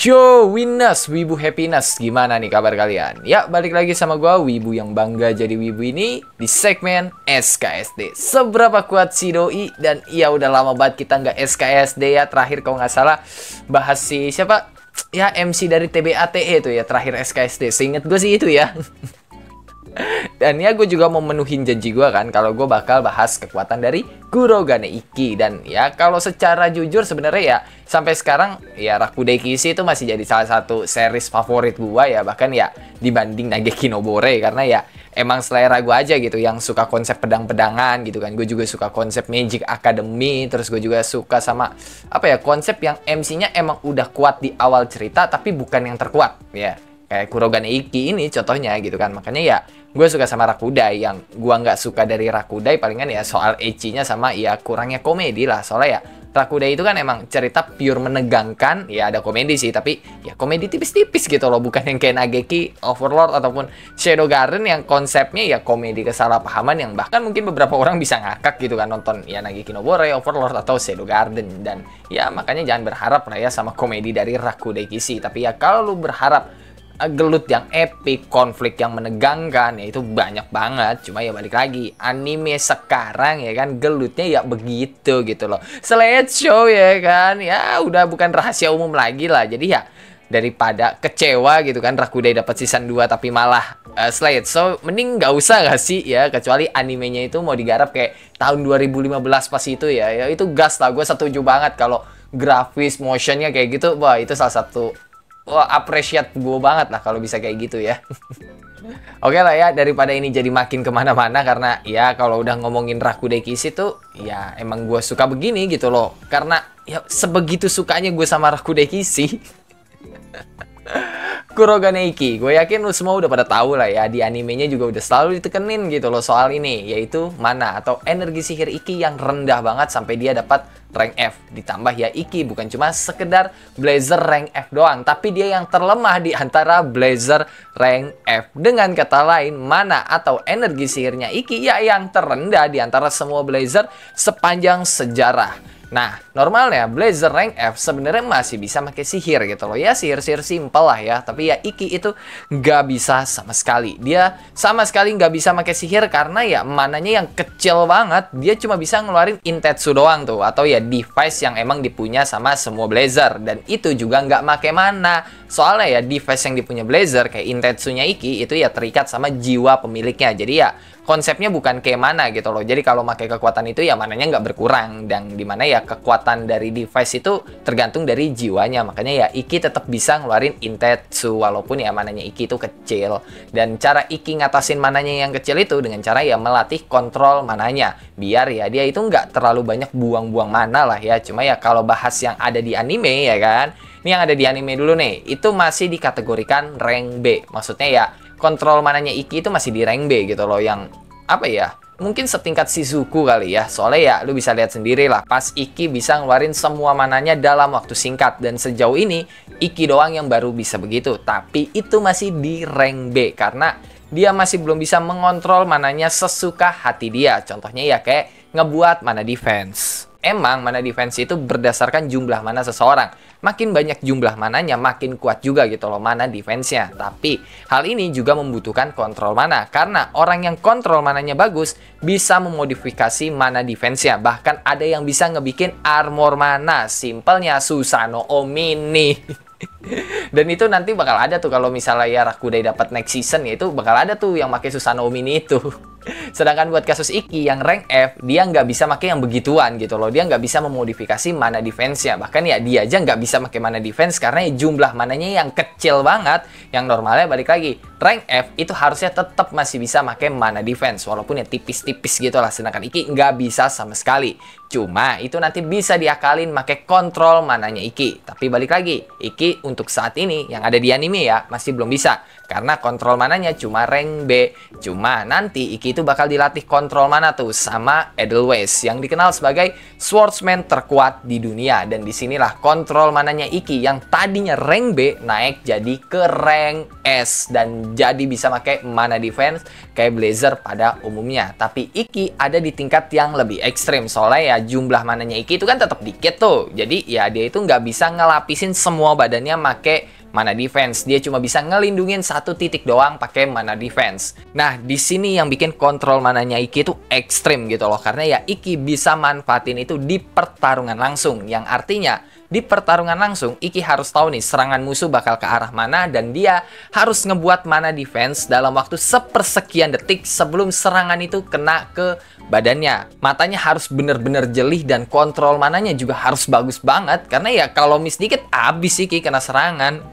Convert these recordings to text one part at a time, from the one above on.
Yo, Winners, Wibu Happiness, gimana nih kabar kalian? Ya, balik lagi sama gua, Wibu yang bangga jadi Wibu ini di segmen SKSD. Seberapa kuat si Doi? Dan ya udah lama banget kita nggak SKSD ya. Terakhir kalau nggak salah bahas si siapa? Ya MC dari TBATE itu ya, terakhir SKSD. Seinget gue sih itu ya. Dan ya gue juga mau menuhin janji gue kan kalau gue bakal bahas kekuatan dari Kurogane Ikki. Dan ya kalau secara jujur sebenarnya ya sampai sekarang ya Rakude Kishi itu masih jadi salah satu series favorit gue ya, bahkan ya dibanding Nageki Nobore, karena ya emang selera gue aja gitu yang suka konsep pedang-pedangan gitu kan. Gue juga suka konsep Magic Academy, terus gue juga suka sama apa ya, konsep yang MC-nya emang udah kuat di awal cerita tapi bukan yang terkuat ya. Kayak Kurogane Ikki ini contohnya gitu kan. Makanya ya gue suka sama Rakudai. Yang gue nggak suka dari Rakudai palingan ya soal ecchi-nya sama ya kurangnya komedi lah. Soalnya ya Rakudai itu kan emang cerita pure menegangkan. Ya ada komedi sih, tapi ya komedi tipis-tipis gitu loh. Bukan yang kayak Nageki, Overlord, ataupun Shadow Garden yang konsepnya ya komedi kesalahpahaman. Yang bahkan mungkin beberapa orang bisa ngakak gitu kan nonton ya Nageki Nobore, Overlord, atau Shadow Garden. Dan ya makanya jangan berharap lah ya sama komedi dari Rakudai Kishi. Tapi ya kalau lu berharap gelut yang epic, konflik yang menegangkan, ya itu banyak banget. Cuma ya balik lagi, anime sekarang ya kan gelutnya ya begitu gitu loh. Slideshow ya kan, ya udah bukan rahasia umum lagi lah. Jadi ya daripada kecewa gitu kan Rakudai dapat season 2 tapi malah slideshow, mending nggak usah gak sih ya. Kecuali animenya itu mau digarap kayak tahun 2015 pas itu ya, ya itu gas lah. Gue setuju banget kalau grafis motionnya kayak gitu. Wah itu salah satu, wah, appreciate gue banget lah kalau bisa kayak gitu ya. Oke lah ya, daripada ini jadi makin kemana-mana, karena ya kalau udah ngomongin Rakudai Kishi tuh ya emang gue suka begini gitu loh. Karena ya sebegitu sukanya gue sama Rakudai Kishi. Kurogane Ikki, gue yakin lu semua udah pada tahu lah ya, di animenya juga udah selalu ditekenin gitu loh soal ini, yaitu mana atau energi sihir Ikki yang rendah banget sampai dia dapat rank F. Ditambah ya Ikki bukan cuma sekedar Blazer rank F doang, tapi dia yang terlemah di antara Blazer rank F. Dengan kata lain, mana atau energi sihirnya Ikki ya yang terendah di antara semua Blazer sepanjang sejarah. Nah, normalnya Blazer rank F sebenarnya masih bisa pakai sihir gitu loh. Ya sihir-sihir simpel lah ya. Tapi ya Ikki itu nggak bisa sama sekali. Dia sama sekali nggak bisa pakai sihir karena ya mananya yang kecil banget. Dia cuma bisa ngeluarin Intetsu doang tuh. Atau ya device yang emang dipunya sama semua Blazer. Dan itu juga nggak pakai mana. Soalnya ya device yang dipunya Blazer kayak Intetsunya Ikki itu ya terikat sama jiwa pemiliknya. Jadi ya konsepnya bukan kayak mana gitu loh. Jadi kalau pakai kekuatan itu ya mananya nggak berkurang. Dan dimana ya kekuatan dari device itu tergantung dari jiwanya. Makanya ya Ikki tetap bisa ngeluarin Intetsu walaupun ya mananya Ikki itu kecil. Dan cara Ikki ngatasin mananya yang kecil itu dengan cara ya melatih kontrol mananya. Biar ya dia itu nggak terlalu banyak buang-buang mana lah ya. Cuma ya kalau bahas yang ada di anime ya kan. Ini yang ada di anime dulu nih. Itu masih dikategorikan rank B. Maksudnya ya kontrol mananya Ikki itu masih di rank B gitu loh. Yang apa ya, mungkin setingkat Shizuku kali ya. Soalnya ya lu bisa lihat sendiri lah, pas Ikki bisa ngeluarin semua mananya dalam waktu singkat. Dan sejauh ini Ikki doang yang baru bisa begitu. Tapi itu masih di rank B karena dia masih belum bisa mengontrol mananya sesuka hati dia. Contohnya ya kayak ngebuat mana defense. Emang mana defense itu berdasarkan jumlah mana seseorang. Makin banyak jumlah mananya, makin kuat juga gitu loh mana defense-nya. Tapi hal ini juga membutuhkan kontrol mana. Karena orang yang kontrol mananya bagus bisa memodifikasi mana defense-nya. Bahkan ada yang bisa ngebikin armor mana. Simpelnya Susanoo Omini. Dan itu nanti bakal ada tuh kalau misalnya ya Rakudai dapat next season, ya itu bakal ada tuh yang pakai Susanoo Omini itu. Sedangkan buat kasus Ikki yang rank F, dia nggak bisa pakai yang begituan gitu loh. Dia nggak bisa memodifikasi mana defense-nya. Bahkan ya dia aja nggak bisa pakai mana defense karena ya jumlah mananya yang kecil banget. Yang normalnya balik lagi, rank F itu harusnya tetap masih bisa pakai mana defense. Walaupun ya tipis-tipis gitu lah. Sedangkan Ikki nggak bisa sama sekali. Cuma itu nanti bisa diakalin pakai kontrol mananya Ikki. Tapi balik lagi, Ikki untuk saat ini yang ada di anime ya masih belum bisa. Karena kontrol mananya cuma rank B. Cuma nanti Ikki itu bakal dilatih kontrol mana tuh sama Edelweiss yang dikenal sebagai swordsman terkuat di dunia. Dan disinilah kontrol mananya Ikki yang tadinya rank B naik jadi ke rank S dan jadi bisa pakai mana defense kayak Blazer pada umumnya. Tapi Ikki ada di tingkat yang lebih ekstrim soalnya ya jumlah mananya Ikki itu kan tetap dikit tuh. Jadi ya dia itu nggak bisa ngelapisin semua badannya make mana defense. Dia cuma bisa ngelindungin satu titik doang pakai mana defense. Nah, di sini yang bikin kontrol mananya Iki itu ekstrim gitu loh. Karena ya Iki bisa manfaatin itu di pertarungan langsung. Yang artinya di pertarungan langsung, Iki harus tahu nih serangan musuh bakal ke arah mana dan dia harus ngebuat mana defense dalam waktu sepersekian detik sebelum serangan itu kena ke badannya. Matanya harus bener-bener jelih dan kontrol mananya juga harus bagus banget. Karena ya kalau miss dikit abis Iki kena serangan.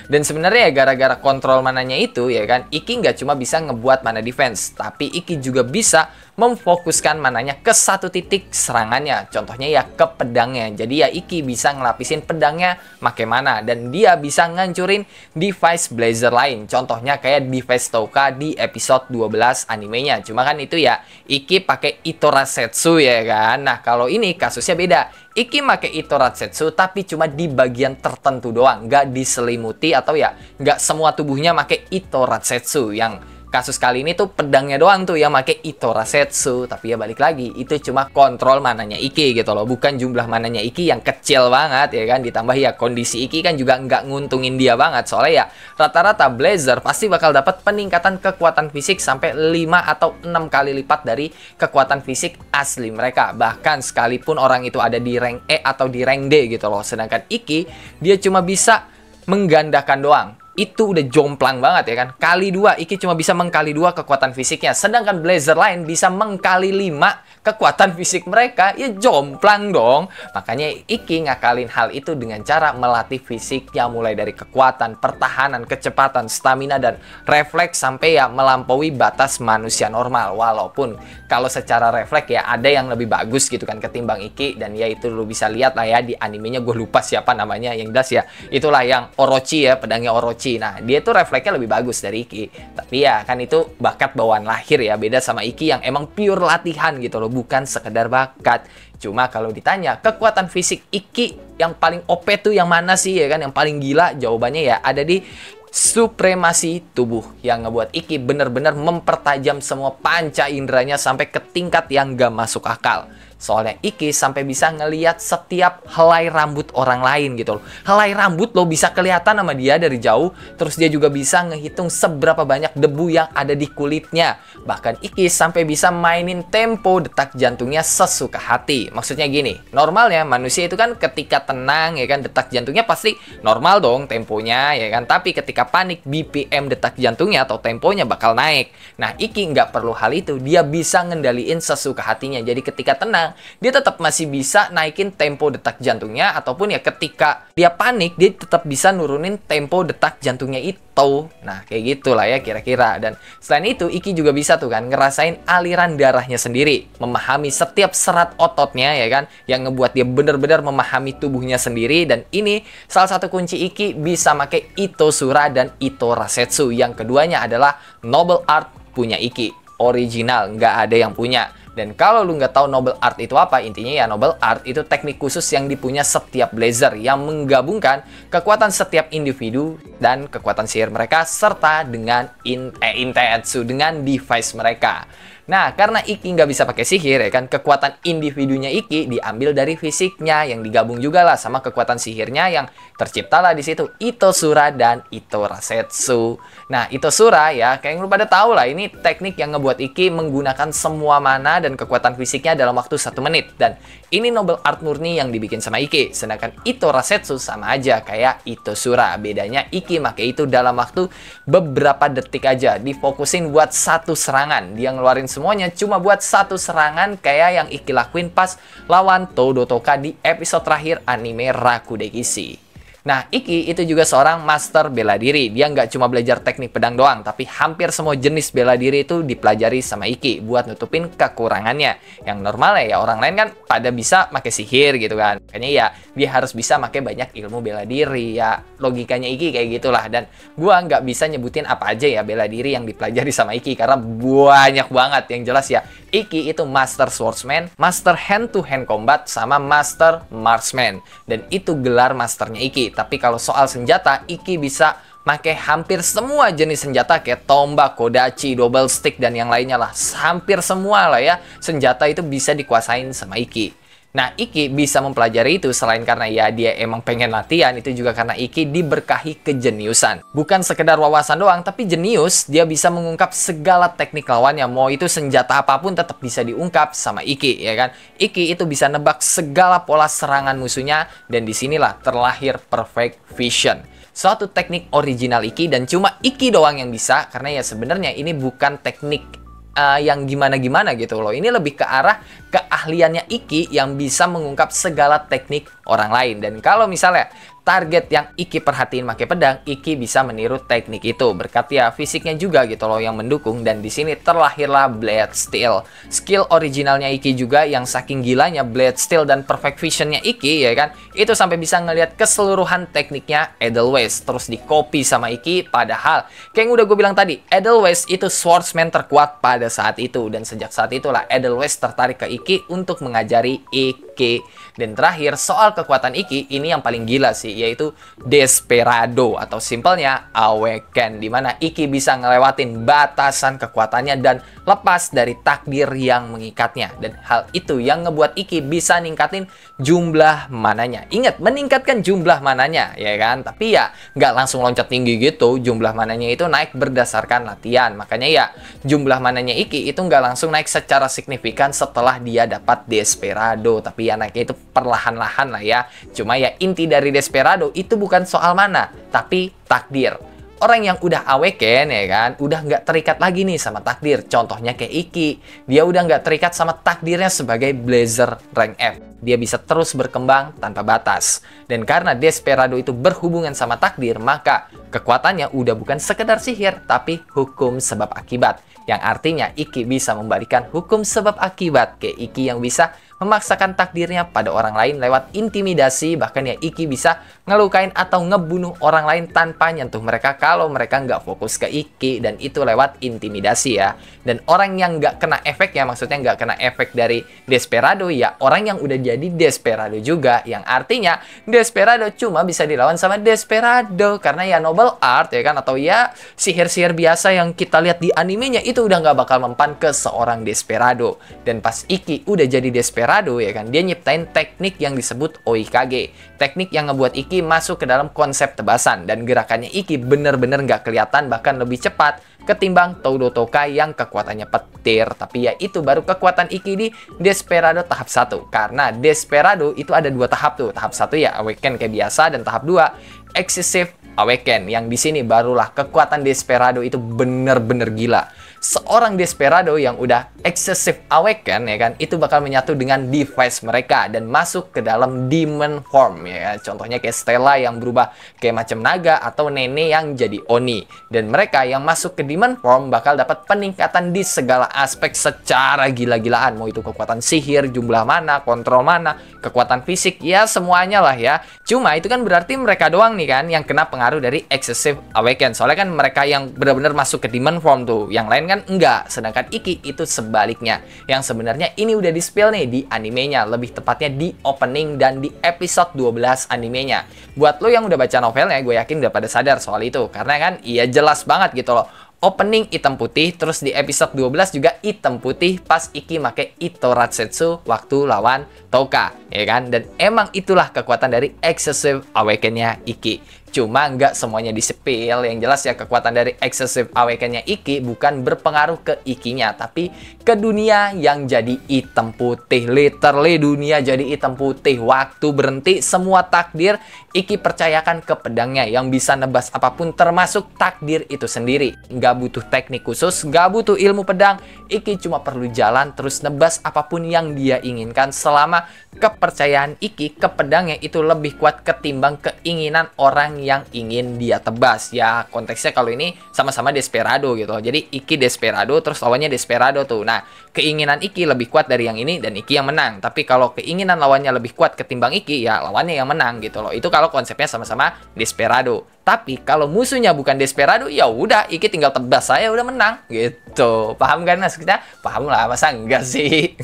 Dan sebenarnya ya gara-gara kontrol mananya itu ya kan, Iki nggak cuma bisa ngebuat mana defense, tapi Iki juga bisa memfokuskan mananya ke satu titik serangannya. Contohnya ya ke pedangnya. Jadi ya Iki bisa ngelapisin pedangnya make mana dan dia bisa ngancurin device Blazer lain. Contohnya kayak device Touka di episode 12 animenya. Cuma kan itu ya Iki pakai Itorasetsu ya kan. Nah, kalau ini kasusnya beda. Iki pakai Itorasetsu tapi cuma di bagian tertentu doang, nggak diselimuti atau ya nggak semua tubuhnya pakai Itorasetsu. Yang kasus kali ini tuh pedangnya doang tuh yang pakai Itorasetsu. Tapi ya balik lagi, itu cuma kontrol mananya Iki gitu loh, bukan jumlah mananya Iki yang kecil banget ya kan. Ditambah ya kondisi Iki kan juga nggak nguntungin dia banget. Soalnya ya rata-rata Blazer pasti bakal dapat peningkatan kekuatan fisik sampai 5 atau 6 kali lipat dari kekuatan fisik asli mereka. Bahkan sekalipun orang itu ada di rank E atau di rank D gitu loh. Sedangkan Iki dia cuma bisa menggandakan doang. Itu udah jomplang banget ya kan. Kali 2, Iki cuma bisa mengkali 2 kekuatan fisiknya. Sedangkan Blazer lain bisa mengkali 5 kekuatan fisik mereka. Ya jomplang dong. Makanya Iki ngakalin hal itu dengan cara melatih fisiknya. Mulai dari kekuatan, pertahanan, kecepatan, stamina, dan refleks sampai ya melampaui batas manusia normal. Walaupun kalau secara refleks ya ada yang lebih bagus gitu kan ketimbang Iki. Dan ya itu lu bisa lihat lah ya di animenya. Gue lupa siapa namanya. Yang jelas ya itulah yang Orochi ya, pedangnya Orochi. Nah, dia tuh refleksnya lebih bagus dari Iki. Tapi ya kan itu bakat bawaan lahir ya. Beda sama Iki yang emang pure latihan gitu loh. Bukan sekedar bakat. Cuma kalau ditanya kekuatan fisik Iki yang paling OP tuh yang mana sih ya kan? Yang paling gila? Jawabannya ya ada di supremasi tubuh. Yang ngebuat Iki bener-bener mempertajam semua panca inderanya sampai ke tingkat yang gak masuk akal. Soalnya Iki sampai bisa ngelihat setiap helai rambut orang lain gitu loh. Helai rambut lo bisa kelihatan sama dia dari jauh. Terus dia juga bisa ngehitung seberapa banyak debu yang ada di kulitnya. Bahkan Iki sampai bisa mainin tempo detak jantungnya sesuka hati. Maksudnya gini, normalnya manusia itu kan ketika tenang ya kan detak jantungnya pasti normal dong temponya ya kan. Tapi ketika panik BPM detak jantungnya atau temponya bakal naik. Nah, Iki nggak perlu hal itu. Dia bisa ngendaliin sesuka hatinya. Jadi ketika tenang dia tetap masih bisa naikin tempo detak jantungnya, ataupun ya ketika dia panik dia tetap bisa nurunin tempo detak jantungnya itu. Nah, kayak gitulah ya kira-kira. Dan selain itu Iki juga bisa tuh kan ngerasain aliran darahnya sendiri, memahami setiap serat ototnya ya kan, yang ngebuat dia bener-bener memahami tubuhnya sendiri. Dan ini salah satu kunci Iki bisa pakai Itosura dan Itorasetsu. Yang keduanya adalah Noble Art punya Iki, original, nggak ada yang punya. Dan kalau lu nggak tahu Noble Art itu apa, intinya ya Noble Art itu teknik khusus yang dipunya setiap Blazer yang menggabungkan kekuatan setiap individu dan kekuatan sihir mereka serta dengan Intensetsu dengan device mereka. Nah, karena Iki nggak bisa pakai sihir ya kan, kekuatan individunya Iki diambil dari fisiknya yang digabung juga lah sama kekuatan sihirnya yang terciptalah di situ Itosura dan Itorasetsu. Nah, Itosura ya kayak yang lu pada tahu lah, ini teknik yang ngebuat Iki menggunakan semua mana dan kekuatan fisiknya dalam waktu 1 menit. Dan ini Noble Art murni yang dibikin sama Iki. Sedangkan Itorasetsu sama aja kayak Itosura. Bedanya Iki pakai itu dalam waktu beberapa detik aja, difokusin buat satu serangan. Dia ngeluarin semuanya cuma buat satu serangan kayak yang Iki lakuin pas lawan Todotoka di episode terakhir anime Rakudekishi. Nah, Iki itu juga seorang master bela diri. Dia nggak cuma belajar teknik pedang doang, tapi hampir semua jenis bela diri itu dipelajari sama Iki buat nutupin kekurangannya. Yang normal ya orang lain kan pada bisa pakai sihir gitu kan. Makanya ya dia harus bisa pakai banyak ilmu bela diri. Ya logikanya Iki kayak gitulah. Dan gua nggak bisa nyebutin apa aja ya bela diri yang dipelajari sama Iki karena banyak banget. Yang jelas ya Iki itu master swordsman, master hand to hand combat, sama master marksman. Dan itu gelar masternya Iki. Tapi kalau soal senjata, Iki bisa pakai hampir semua jenis senjata kayak tombak, kodachi, double stick, dan yang lainnya lah. Hampir semua lah ya senjata itu bisa dikuasain sama Iki. Nah, Iki bisa mempelajari itu selain karena ya dia emang pengen latihan, itu juga karena Iki diberkahi kejeniusan. Bukan sekedar wawasan doang, tapi jenius, dia bisa mengungkap segala teknik lawannya. Mau itu senjata apapun tetap bisa diungkap sama Iki, ya kan? Iki itu bisa nebak segala pola serangan musuhnya, dan disinilah terlahir Perfect Vision. Suatu teknik original Iki dan cuma Iki doang yang bisa, karena ya sebenarnya ini bukan teknik yang gimana-gimana gitu loh. Ini lebih ke arah keahliannya Iki yang bisa mengungkap segala teknik orang lain. Dan kalau misalnya target yang Iki perhatiin pakai pedang, Iki bisa meniru teknik itu berkat ya fisiknya juga gitu loh yang mendukung. Dan di sini terlahirlah Blade Steel. Skill originalnya Iki juga yang saking gilanya Blade Steel dan Perfect Visionnya Iki, ya kan, itu sampai bisa ngelihat keseluruhan tekniknya Edelweiss terus di copy sama Iki. Padahal kayak yang udah gue bilang tadi, Edelweiss itu swordsman terkuat pada saat itu, dan sejak saat itulah Edelweiss tertarik ke Iki untuk mengajari Iki. Dan terakhir soal kekuatan Iki, ini yang paling gila sih, yaitu Desperado atau simpelnya Awaken, dimana Iki bisa ngelewatin batasan kekuatannya dan lepas dari takdir yang mengikatnya. Dan hal itu yang ngebuat Iki bisa ningkatin jumlah mananya. Ingat, meningkatkan jumlah mananya, ya kan? Tapi ya nggak langsung loncat tinggi gitu. Jumlah mananya itu naik berdasarkan latihan. Makanya ya jumlah mananya Iki itu nggak langsung naik secara signifikan setelah dia dapat Desperado. Tapi ya naiknya itu perlahan-lahan lah ya. Cuma ya inti dari Desperado itu bukan soal mana, tapi takdir. Orang yang udah awaken, ya kan, udah nggak terikat lagi nih sama takdir. Contohnya kayak Iki, dia udah nggak terikat sama takdirnya sebagai Blazer rank F. Dia bisa terus berkembang tanpa batas. Dan karena Desperado itu berhubungan sama takdir, maka kekuatannya udah bukan sekedar sihir, tapi hukum sebab akibat. Yang artinya Iki bisa membalikan hukum sebab akibat ke Iki yang bisa memaksakan takdirnya pada orang lain lewat intimidasi. Bahkan ya Iki bisa ngelukain atau ngebunuh orang lain tanpa nyentuh mereka kalau mereka nggak fokus ke Iki, dan itu lewat intimidasi ya. Dan orang yang nggak kena efeknya, maksudnya nggak kena efek dari Desperado, ya orang yang udah jadi Desperado juga, yang artinya Desperado cuma bisa dilawan sama Desperado karena ya noble art, ya kan, atau ya sihir-sihir biasa yang kita lihat di animenya itu udah nggak bakal mempan ke seorang Desperado. Dan pas Iki udah jadi Desperado, ya kan, dia nyiptain teknik yang disebut Oikage, teknik yang ngebuat Iki masuk ke dalam konsep tebasan, dan gerakannya Iki bener-bener nggak kelihatan, bahkan lebih cepat ketimbang Todo Tokai yang kekuatannya petir. Tapi ya itu baru kekuatan Iki di Desperado tahap 1, karena Desperado itu ada 2 tahap tuh. Tahap 1 ya Awaken kayak biasa, dan tahap 2 Excessive Awaken, yang di sini barulah kekuatan Desperado itu bener-bener gila. Seorang Desperado yang udah Excessive Awaken, ya kan, itu bakal menyatu dengan device mereka dan masuk ke dalam demon form, ya. Contohnya kayak Stella yang berubah kayak macam naga, atau Nene yang jadi Oni. Dan mereka yang masuk ke demon form bakal dapat peningkatan di segala aspek secara gila-gilaan. Mau itu kekuatan sihir, jumlah mana, kontrol mana, kekuatan fisik, ya semuanya lah ya. Cuma itu kan berarti mereka doang nih kan yang kena pengaruh dari Excessive Awaken. Soalnya kan mereka yang benar-benar masuk ke demon form tuh, yang lain kan enggak. Sedangkan Iki itu sebaliknya, yang sebenarnya ini udah di-spill nih di animenya, lebih tepatnya di opening dan di episode 12 animenya. Buat lo yang udah baca novelnya, gue yakin udah pada sadar soal itu, karena kan iya jelas banget gitu loh. Opening hitam putih, terus di episode 12 juga hitam putih pas Iki make Itoratsetsu waktu lawan Toka, ya kan? Dan emang itulah kekuatan dari Excessive Awaken-nya Iki. Cuma nggak semuanya disepil. Yang jelas ya kekuatan dari Excessive Awaken-nya Iki bukan berpengaruh ke Ikinya, tapi ke dunia yang jadi hitam putih. Literally dunia jadi hitam putih. Waktu berhenti semua takdir Iki percayakan ke pedangnya yang bisa nebas apapun termasuk takdir itu sendiri. Nggak butuh teknik khusus, nggak butuh ilmu pedang. Iki cuma perlu jalan terus nebas apapun yang dia inginkan selama kepercayaan Iki ke pedangnya itu lebih kuat ketimbang keinginan orang yang ingin dia tebas. Ya konteksnya kalau ini sama-sama Desperado gitu. Jadi Iki Desperado terus lawannya Desperado tuh. Nah keinginan Iki lebih kuat dari yang ini dan Iki yang menang. Tapi kalau keinginan lawannya lebih kuat ketimbang Iki, ya lawannya yang menang gitu loh. Itu kalau konsepnya sama-sama Desperado. Tapi kalau musuhnya bukan Desperado, ya udah Iki tinggal tebas saya udah menang gitu. Paham kan maksudnya? Paham lah, masa enggak sih?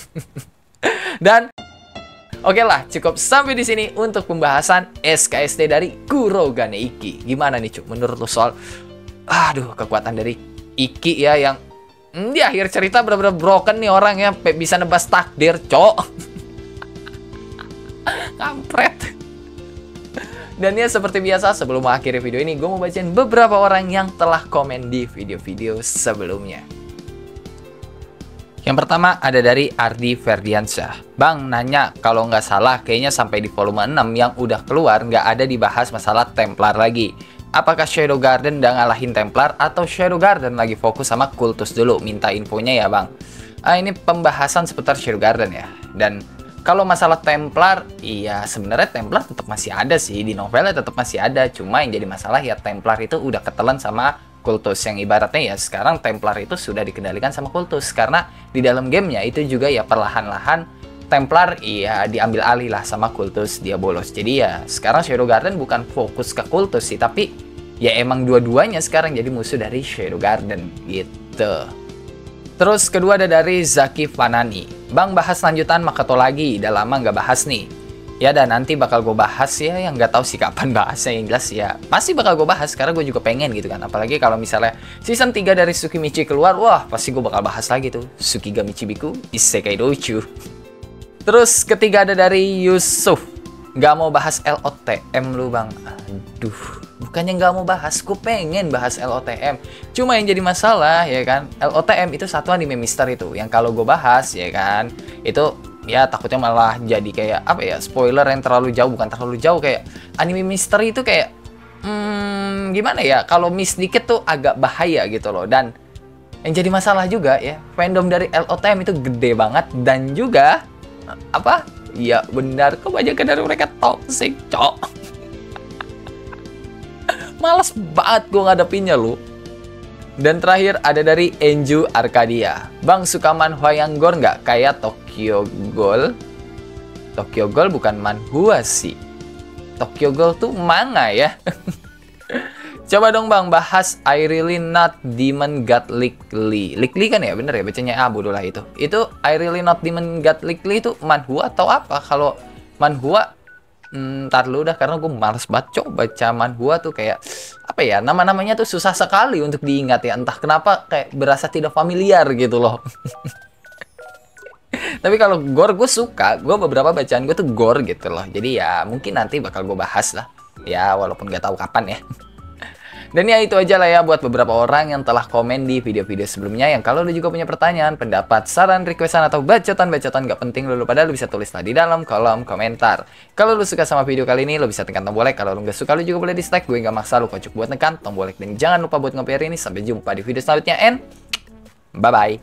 Dan oke lah, cukup sampai di sini untuk pembahasan SKSD dari Kurogane Iki. Gimana nih Cuk, menurut lo soal kekuatan dari Iki ya, yang di akhir cerita bener-bener broken nih orang ya, bisa nebas takdir, Cok. Kampret. Dan ya seperti biasa, sebelum mengakhiri video ini, gue mau bacain beberapa orang yang telah komen di video-video sebelumnya. Yang pertama ada dari Ardi Ferdiansyah. Bang, nanya, kalau nggak salah kayaknya sampai di volume 6 yang udah keluar nggak ada dibahas masalah Templar lagi. Apakah Shadow Garden udah ngalahin Templar atau Shadow Garden lagi fokus sama Kultus dulu? Minta infonya ya bang. Ini pembahasan seputar Shadow Garden ya. Dan kalau masalah Templar, iya sebenarnya Templar tetap masih ada sih, di novelnya tetap masih ada. Cuma yang jadi masalah ya Templar itu udah ketelan sama Kultus, yang ibaratnya ya sekarang Templar itu sudah dikendalikan sama Kultus. Karena di dalam gamenya itu juga ya perlahan-lahan Templar ya diambil alih lah sama Kultus Diabolos. Jadi ya sekarang Shadow Garden bukan fokus ke Kultus sih, tapi ya emang dua-duanya sekarang jadi musuh dari Shadow Garden gitu. Terus kedua ada dari Zaki Fanani. Bang, bahas lanjutan Makoto lagi, udah lama nggak bahas nih. Ya dan nanti bakal gue bahas ya, yang nggak tahu sih kapan bahasnya, yang jelas ya pasti bakal gue bahas karena gue juga pengen gitu kan. Apalagi kalau misalnya season 3 dari Tsukimichi keluar, wah pasti gue bakal bahas lagi tuh Tsukigami Chibiku Isekai Douchu. Terus ketiga ada dari Yusuf. Nggak mau bahas LOTM lu bang. Aduh, bukannya nggak mau bahas, gue pengen bahas LOTM. Cuma yang jadi masalah ya kan, LOTM itu satu anime mister itu, yang kalau gue bahas ya kan, itu ya takutnya malah jadi kayak apa ya, spoiler yang terlalu jauh. Bukan terlalu jauh, kayak anime mister itu kayak gimana ya, kalau miss dikit tuh agak bahaya gitu loh. Dan yang jadi masalah juga ya, fandom dari LOTM itu gede banget. Dan juga apa ya, benar kebanyakan dari mereka toxic cok. Males banget gue ngadepinnya lu. Dan terakhir ada dari Enju Arcadia. Bang, suka manhwa yang gore nggak? Kayak Tokyo Ghoul. Tokyo Ghoul bukan manhwa sih. Tokyo Ghoul tuh manga ya. Coba dong bang, bahas I Really Not Demon God Likely. Likely kan ya, bener ya bacanya, bodoh lah itu. Itu I Really Not Demon God Likely itu manhwa atau apa? Kalau manhwa, ntar lu dah, karena gue males banget baca manhwa tuh, kayak apa ya, nama-namanya tuh susah sekali untuk diingat ya. Entah kenapa kayak berasa tidak familiar gitu loh. Tapi kalau gore gue suka, gue beberapa bacaan gue tuh gore gitu loh. Jadi ya mungkin nanti bakal gue bahas lah. Ya walaupun gak tahu kapan ya. Dan ya itu aja lah ya buat beberapa orang yang telah komen di video-video sebelumnya. Yang kalau lu juga punya pertanyaan, pendapat, saran, requestan, atau bacotan-bacotan gak penting lu pada lu bisa tulislah di dalam kolom komentar. Kalau lu suka sama video kali ini, lu bisa tekan tombol like. Kalau lu gak suka, lu juga boleh dislike. Gue gak maksa lu kocok buat tekan tombol like. Dan jangan lupa buat nge-share ini. Sampai jumpa di video selanjutnya and bye-bye.